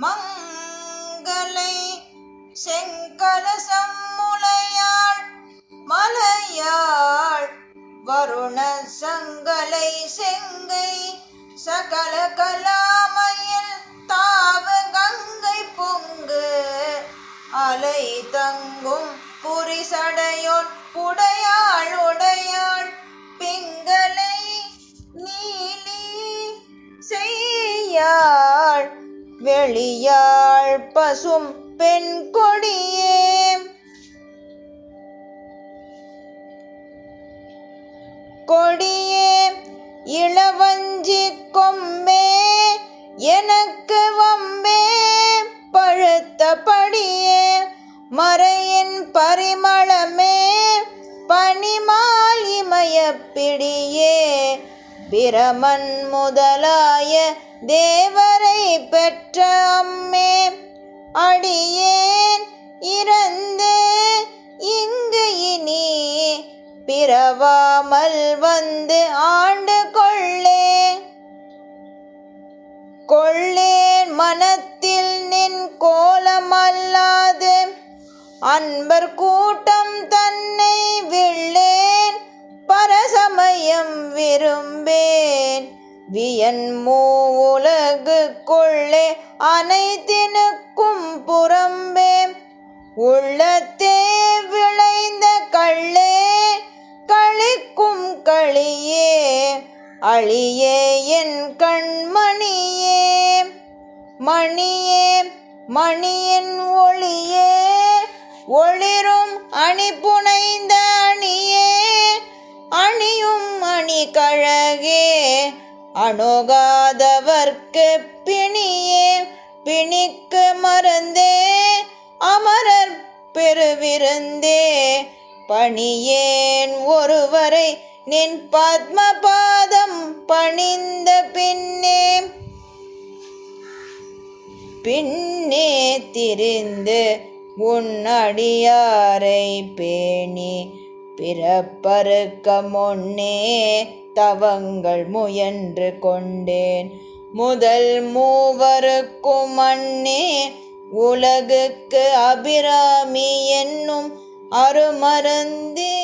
மங்களை செங்கலசம் முலையாள் மலையாள் வருண சங்கலை செங்கை சகல கலாமயில் தாவ கங்கை பொங்கு அலை தங்கும் புரிசடையோன் புடையாள் உடையாள் பிங்களை நீலி செய்யாள் வெளியாள் பசும் பெண் கொடியே கொடியே இளவஞ்சி கொம்பே எனக்கு வம்பே பழுத்த படியே மறையின் பரிமளமே பனிமால் இமயப் பிடியே பிரமன் முதலாய தேவரை பெற்ற அம்மே அடியேன் இறந்து இங்கு இனி பிறவாமல் வந்து ஆண்டு கொள்ளேன் மனத்தில் நின் கோலமல்லாது அன்பர் கூட்டம் தன்னை விள்ளேன் பரசமயம் விரும்பேன் வியன் மூவுலகு கொள்ளே அனைத்தினுக்கும் புறம்பே உள்ளத்தே விளைந்த கள்ளே களிக்கும் களியே அழியே என் கண்மணியே மணியே மணியின் ஒளியே ஒளிரும் அணி புனைந்த அணியே அணியும் அணி கழகே அணுகாதவர்க்கு பிணியே பிணிக்கு மருந்தே அமரர் பெருவிருந்தே பணியேன் ஒருவரை நின் பத்மபாதம் பணிந்த பின்னே திரிந்து உன் அடியாரை பேணி பிறப்பறுக்க முன்னே தவங்கள் முயன்று கொண்டேன் முதல் மூவருக்கும் அன்னே உலகுக்கு அபிராமி என்னும் அருமருந்தே.